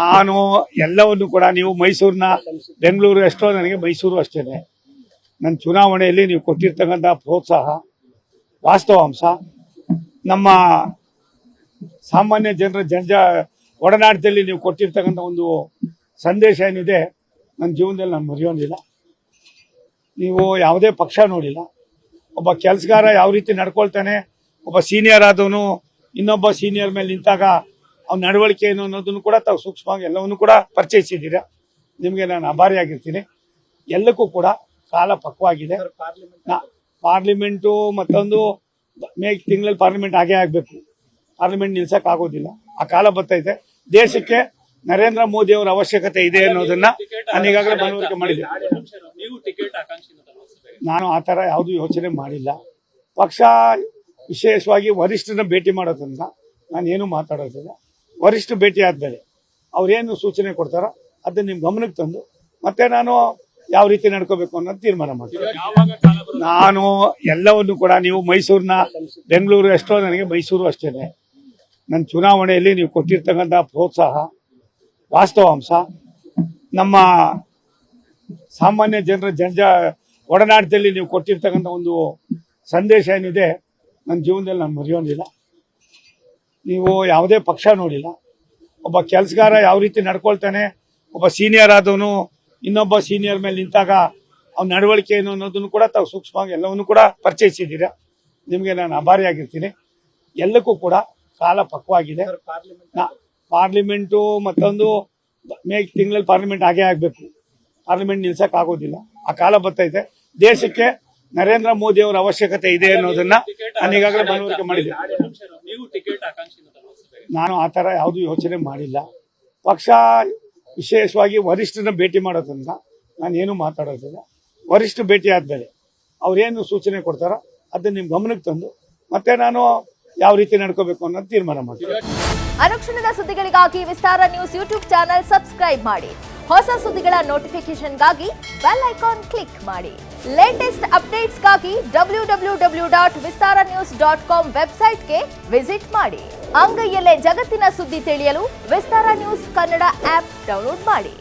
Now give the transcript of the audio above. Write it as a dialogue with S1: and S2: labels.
S1: ನಾನು ಎಲ್ಲವನ್ನು ಕೂಡ ನೀವು ಮೈಸೂರಿನ ಬೆಂಗಳೂರು ಎಷ್ಟೋ ನನಗೆ ಮೈಸೂರು ಅಷ್ಟೇನೆ. ನನ್ನ ಚುನಾವಣೆಯಲ್ಲಿ ನೀವು ಕೊಟ್ಟಿರ್ತಕ್ಕಂಥ ಪ್ರೋತ್ಸಾಹ ವಾಸ್ತವಾಂಶ, ನಮ್ಮ ಸಾಮಾನ್ಯ ಜನರ ಒಡನಾಟದಲ್ಲಿ ನೀವು ಕೊಟ್ಟಿರ್ತಕ್ಕಂಥ ಒಂದು ಸಂದೇಶ ಏನಿದೆ ನನ್ನ ಜೀವನದಲ್ಲಿ ನಾನು ಮರೆಯೋದಿಲ್ಲ. ನೀವು ಯಾವುದೇ ಪಕ್ಷ ನೋಡಿಲ್ಲ, ಒಬ್ಬ ಕೆಲಸಗಾರ ಯಾವ ರೀತಿ ನಡ್ಕೊಳ್ತಾನೆ, ಒಬ್ಬ ಸೀನಿಯರ್ ಆದವನು ಇನ್ನೊಬ್ಬ ಸೀನಿಯರ್ ಮೇಲೆ ನಿಂತಾಗ ಅವ್ನ ನಡವಳಿಕೆ ಏನು ಅನ್ನೋದನ್ನು ಕೂಡ ತಾವು ಸೂಕ್ಷ್ಮವಾಗಿ ಎಲ್ಲವನ್ನು ಕೂಡ ಪರಿಚಯಿಸಿದ್ದೀರಾ. ನಿಮಗೆ ನಾನು ಆಭಾರಿಯಾಗಿರ್ತೀನಿ. ಎಲ್ಲಕ್ಕೂ ಕೂಡ ಕಾಲ ಪಕ್ವಾಗಿದೆ. ಪಾರ್ಲಿಮೆಂಟು ಮತ್ತೊಂದು ಮೇ ತಿಂಗಳಲ್ಲಿ ಪಾರ್ಲಿಮೆಂಟ್ ಆಗೇ ಆಗಬೇಕು. ಪಾರ್ಲಿಮೆಂಟ್ ನಿಲ್ಸಕ್ ಆಗೋದಿಲ್ಲ. ಆ ಕಾಲ ಬರ್ತೈತೆ. ದೇಶಕ್ಕೆ ನರೇಂದ್ರ ಮೋದಿ ಅವರ ಅವಶ್ಯಕತೆ ಇದೆ ಅನ್ನೋದನ್ನ ನಾನು ಈಗಾಗಲೇ ಮನವರಿಕೆ ಮಾಡಿದ್ದೆ. ನಾನು ಆ ಥರ ಯಾವುದು ಯೋಚನೆ ಮಾಡಿಲ್ಲ. ಪಕ್ಷ ವಿಶೇಷವಾಗಿ ವರಿಷ್ಠನ ಭೇಟಿ ಮಾಡೋದ್ರಿಂದ ನಾನೇನು ಮಾತಾಡೋದಿಲ್ಲ. ವರಿಷ್ಠ ಭೇಟಿ ಆದ್ಮೇಲೆ ಅವ್ರೇನು ಸೂಚನೆ ಕೊಡ್ತಾರೋ ಅದನ್ನ ನಿಮ್ ಗಮನಕ್ಕೆ ತಂದು ಮತ್ತೆ ನಾನು ಯಾವ ರೀತಿ ನಡ್ಕೋಬೇಕು ಅನ್ನೋದು ತೀರ್ಮಾನ ಮಾಡ್ತೀನಿ. ನಾನು ಎಲ್ಲವನ್ನು ಕೂಡ ನೀವು ಮೈಸೂರಿನ ಬೆಂಗಳೂರು ಎಷ್ಟೋ ನನಗೆ ಮೈಸೂರು ಅಷ್ಟೇನೆ. ನನ್ನ ಚುನಾವಣೆಯಲ್ಲಿ ನೀವು ಕೊಟ್ಟಿರ್ತಕ್ಕಂಥ ಪ್ರೋತ್ಸಾಹ ವಾಸ್ತವಾಂಶ, ನಮ್ಮ ಸಾಮಾನ್ಯ ಜನರ ಒಡನಾಟದಲ್ಲಿ ನೀವು ಕೊಟ್ಟಿರ್ತಕ್ಕಂಥ ಒಂದು ಸಂದೇಶ ಏನಿದೆ ನನ್ನ ಜೀವನದಲ್ಲಿ ನಾನು ಮರೆಯೋದಿಲ್ಲ. ನೀವು ಯಾವುದೇ ಪಕ್ಷ ನೋಡಿಲ್ಲ, ಒಬ್ಬ ಕೆಲಸಗಾರ ಯಾವ ರೀತಿ ನಡ್ಕೊಳ್ತಾನೆ, ಒಬ್ಬ ಸೀನಿಯರ್ ಆದವನು ಇನ್ನೊಬ್ಬ ಸೀನಿಯರ್ ಮೇಲೆ ನಿಂತಾಗ ಅವ್ನ ನಡವಳಿಕೆ ಏನು ಅನ್ನೋದನ್ನು ಕೂಡ ತಾವು ಸೂಕ್ಷ್ಮವಾಗಿ ಎಲ್ಲವನ್ನು ಕೂಡ ಪರಿಚಯಿಸಿದ್ದೀರಾ. ನಿಮಗೆ ನಾನು ಆಭಾರಿಯಾಗಿರ್ತೀನಿ. ಎಲ್ಲಕ್ಕೂ ಕೂಡ ಕಾಲ ಪಕ್ವಾಗಿದೆ. ಪಾರ್ಲಿಮೆಂಟು ಮತ್ತೊಂದು ಮೇ ತಿಂಗಳಲ್ಲಿ ಪಾರ್ಲಿಮೆಂಟ್ ಆಗೇ ಆಗಬೇಕು. ಪಾರ್ಲಿಮೆಂಟ್ ನಿಲ್ಸಕ್ ಆಗೋದಿಲ್ಲ. ಆ ಕಾಲ ಬರ್ತೈತೆ. ದೇಶಕ್ಕೆ ನರೇಂದ್ರ ಮೋದಿ ಅವರ ಅವಶ್ಯಕತೆ ಇದೆ ಅನ್ನೋದನ್ನ ನಾನು ಈಗಾಗಲೇ ಮನವರಿಕೆ ಮಾಡಿದ್ದೆ. ನಾನು ಆ ಥರ ಯಾವುದು ಯೋಚನೆ ಮಾಡಿಲ್ಲ. ಪಕ್ಷ ವಿಶೇಷವಾಗಿ ವರಿಷ್ಠನ ಭೇಟಿ ಮಾಡೋದ್ರಿಂದ ನಾನೇನು ಮಾತಾಡೋದಿಲ್ಲ. ವರಿಷ್ಠ ಭೇಟಿ ಆದ್ಮೇಲೆ ಅವ್ರೇನು ಸೂಚನೆ ಕೊಡ್ತಾರೋ ಅದನ್ನ ನಿಮ್ ಗಮನಕ್ಕೆ ತಂದು ಮತ್ತೆ ನಾನು ಯಾವ ರೀತಿ ನಡ್ಕೋಬೇಕು ಅನ್ನೋದು ತೀರ್ಮಾನ ಮಾಡ್ತೀನಿ.
S2: ಅನುಕ್ಷಣದ ಸುದ್ದಿಗಳಿಗಾಗಿ ವಿಸ್ತಾರ ನ್ಯೂಸ್ ಯೂಟ್ಯೂಬ್ ಚಾನೆಲ್ ಸಬ್ಸ್ಕ್ರೈಬ್ ಮಾಡಿ. ಹೊಸ ಸುದ್ದಿಗಳ ನೋಟಿಫಿಕೇಶನ್ಗಾಗಿ ಬೆಲ್ ಐಕಾನ್ ಕ್ಲಿಕ್ ಮಾಡಿ. ಲೇಟೆಸ್ಟ್ ಅಪ್ಡೇಟ್ಸ್ಗಾಗಿ www.vistaranews.com ವೆಬ್ಸೈಟ್ಗೆ ವಿಸಿಟ್ ಮಾಡಿ. ಅಂಗೈಯಲ್ಲೇ ಜಗತ್ತಿನ ಸುದ್ದಿ ತಿಳಿಯಲು ವಿಸ್ತಾರ ನ್ಯೂಸ್ ಕನ್ನಡ ಆಪ್ ಡೌನ್ಲೋಡ್ ಮಾಡಿ.